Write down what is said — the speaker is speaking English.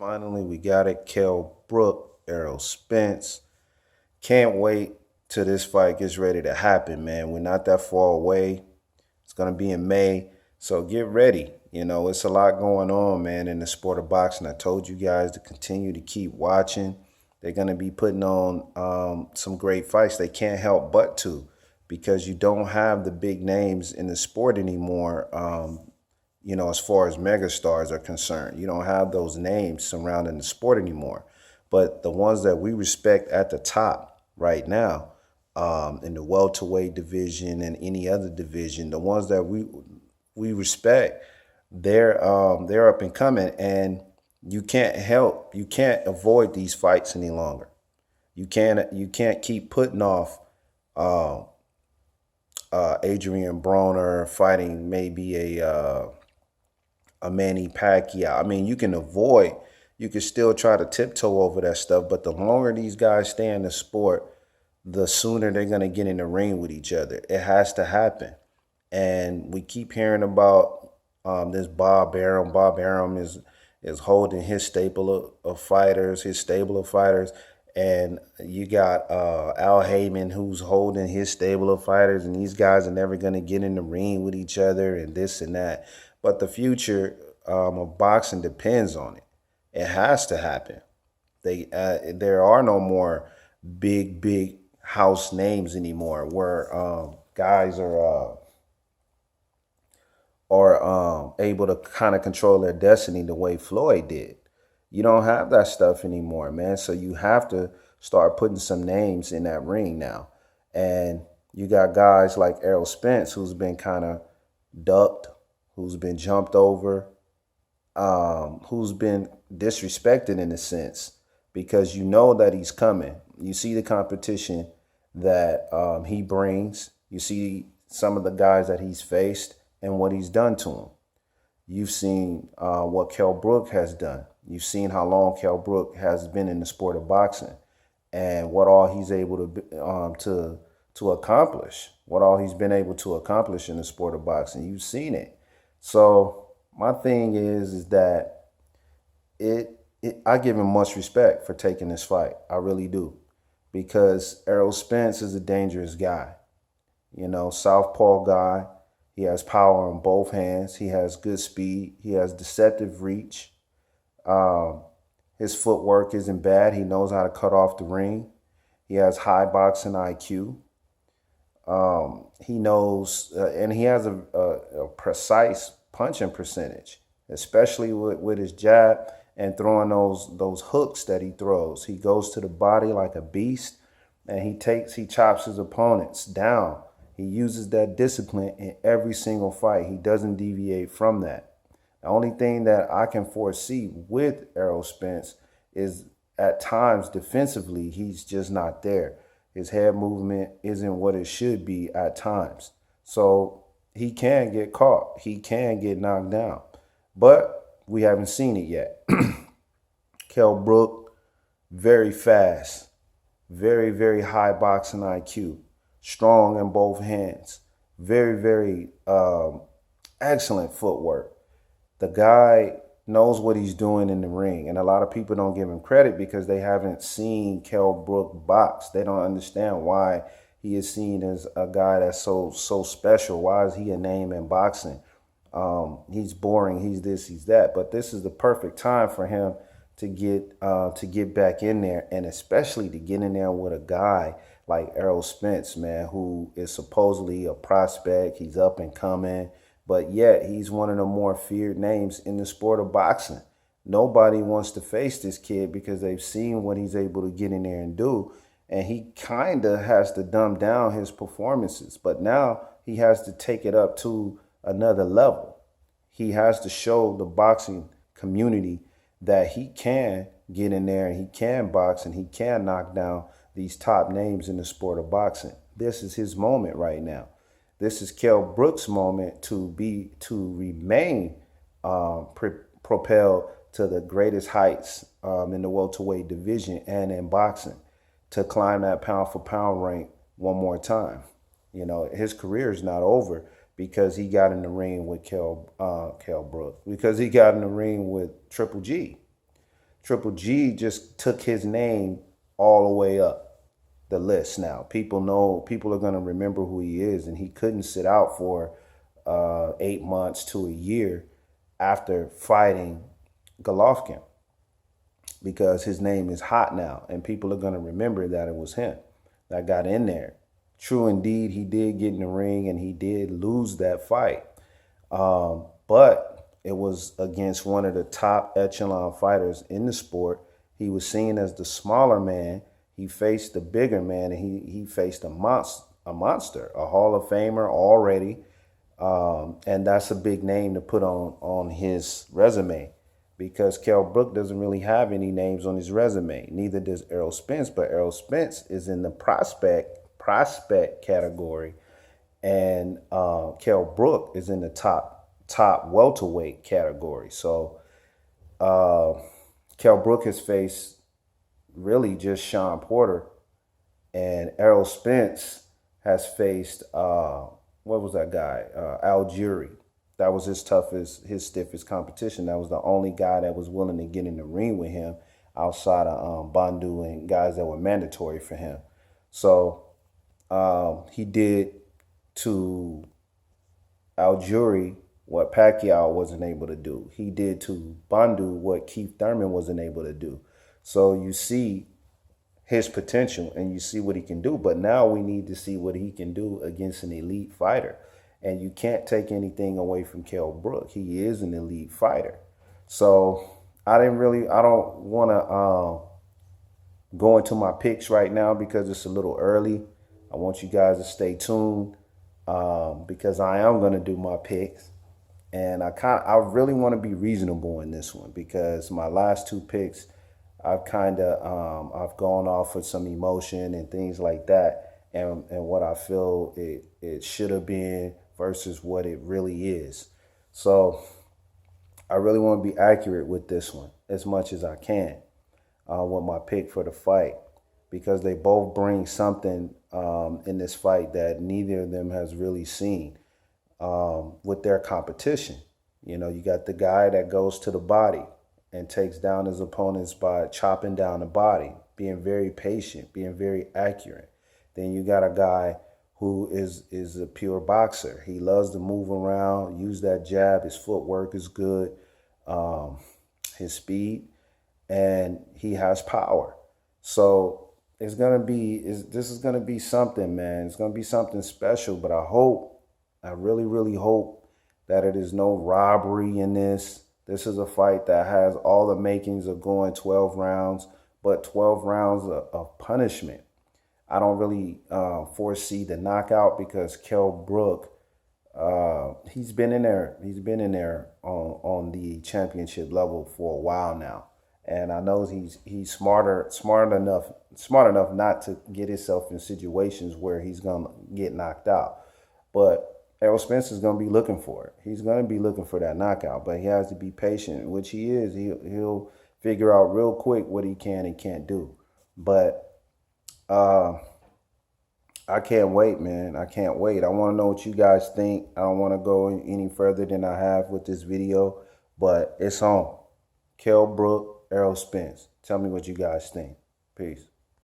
Finally, we got it. Kell Brook, Errol Spence. Can't wait till this fight gets ready to happen, man. We're not that far away. It's going to be in May. So get ready. It's a lot going on, man, in the sport of boxing. I told you guys to continue to keep watching. They're going to be putting on some great fights. They can't help but to because you don't have the big names in the sport anymore. As far as megastars are concerned. You don't have those names surrounding the sport anymore. But the ones that we respect at the top right now, in the welterweight division and any other division, the ones that we respect, they're up and coming, and you can't avoid these fights any longer. You can't keep putting off Adrian Broner fighting maybe a Manny Pacquiao. I mean, you can still try to tiptoe over that stuff, but the longer these guys stay in the sport, the sooner they're going to get in the ring with each other. It has to happen. And we keep hearing about this Bob Arum. Bob Arum is holding his his stable of fighters. And you got Al Heyman, who's holding his stable of fighters, and these guys are never going to get in the ring with each other and this and that. But the future of boxing depends on it. It has to happen. There are no more big house names anymore where guys are able to kind of control their destiny the way Floyd did. You don't have that stuff anymore, man. So you have to start putting some names in that ring now. And you got guys like Errol Spence, who's been kind of ducked, who's been jumped over, who's been disrespected in a sense, because you know that he's coming. You see the competition that he brings. You see some of the guys that he's faced and what he's done to him. You've seen what Kell Brook has done. You've seen how long Kell Brook has been in the sport of boxing, and what all he's able to accomplish. What all he's been able to accomplish in the sport of boxing. You've seen it. So my thing is that I give him much respect for taking this fight. I really do, because Errol Spence is a dangerous guy. Southpaw guy. He has power on both hands. He has good speed. He has deceptive reach. His footwork isn't bad. He knows how to cut off the ring. He has high boxing IQ. He knows, and he has a precise punching percentage, especially with his jab and throwing those hooks that he throws. He goes to the body like a beast, and he chops his opponents down. He uses that discipline in every single fight. He doesn't deviate from that. The only thing that I can foresee with Errol Spence is at times defensively, he's just not there. His head movement isn't what it should be at times. So he can get caught. He can get knocked down. But we haven't seen it yet. Kell Brook, very fast. Very high boxing IQ. Strong in both hands. Very excellent footwork. The guy knows what he's doing in the ring, and a lot of people don't give him credit because they haven't seen Kell Brook box. They don't understand why he is seen as a guy that's so special. Why is he a name in boxing? He's boring. He's this. He's that. But this is the perfect time for him to get back in there, and especially to get in there with a guy like Errol Spence, man, who is supposedly a prospect. He's up and coming. But yet he's one of the more feared names in the sport of boxing. Nobody wants to face this kid because they've seen what he's able to get in there and do. And he kind of has to dumb down his performances. But now he has to take it up to another level. He has to show the boxing community that he can get in there and he can box and he can knock down these top names in the sport of boxing. This is his moment right now. This is Kell Brook's moment to remain propelled to the greatest heights in the welterweight division and in boxing, to climb that pound for pound rank one more time. His career is not over because he got in the ring with Kell Brook, because he got in the ring with Triple G. Triple G just took his name all the way up the list now. People are going to remember who he is, and he couldn't sit out for 8 months to a year after fighting Golovkin because his name is hot now, and people are going to remember that it was him that got in there. True indeed, he did get in the ring, and he did lose that fight. But it was against one of the top echelon fighters in the sport. He was seen as the smaller man. He faced the bigger man, and he faced a monster, a Hall of Famer already. And that's a big name to put on his resume because Kell Brook doesn't really have any names on his resume. Neither does Errol Spence, but Errol Spence is in the prospect category, and Kell Brook is in the top welterweight category. So Kell Brook has faced really just Sean Porter, and Errol Spence has faced what was that guy? Algieri. That was his stiffest competition. That was the only guy that was willing to get in the ring with him outside of Bandu and guys that were mandatory for him. So he did to Algieri what Pacquiao wasn't able to do. He did to Bandu what Keith Thurman wasn't able to do. So you see his potential and you see what he can do. But now we need to see what he can do against an elite fighter. And you can't take anything away from Kell Brook. He is an elite fighter. So I don't want to go into my picks right now because it's a little early. I want you guys to stay tuned because I am going to do my picks. And I really want to be reasonable in this one because my last two picks, I've gone off with some emotion and things like that, and what I feel it should have been versus what it really is. So I really want to be accurate with this one as much as I can with my pick for the fight because they both bring something in this fight that neither of them has really seen with their competition. You know, you got the guy that goes to the body and takes down his opponents by chopping down the body, being very patient, being very accurate. Then you got a guy who is a pure boxer. He loves to move around, use that jab. His footwork is good, his speed, and he has power. So this is gonna be something, man. It's gonna be something special. But I really, really hope that it is no robbery in this. This is a fight that has all the makings of going 12 rounds, but 12 rounds of punishment. I don't really foresee the knockout because Kell Brook, he's been in there. He's been in there on the championship level for a while now, and I know he's smart enough not to get himself in situations where he's gonna get knocked out. But Errol Spence is going to be looking for it. He's going to be looking for that knockout, but he has to be patient, which he is. He'll figure out real quick what he can and can't do. But I can't wait, man. I can't wait. I want to know what you guys think. I don't want to go any further than I have with this video, but it's on. Kell Brook, Errol Spence. Tell me what you guys think. Peace.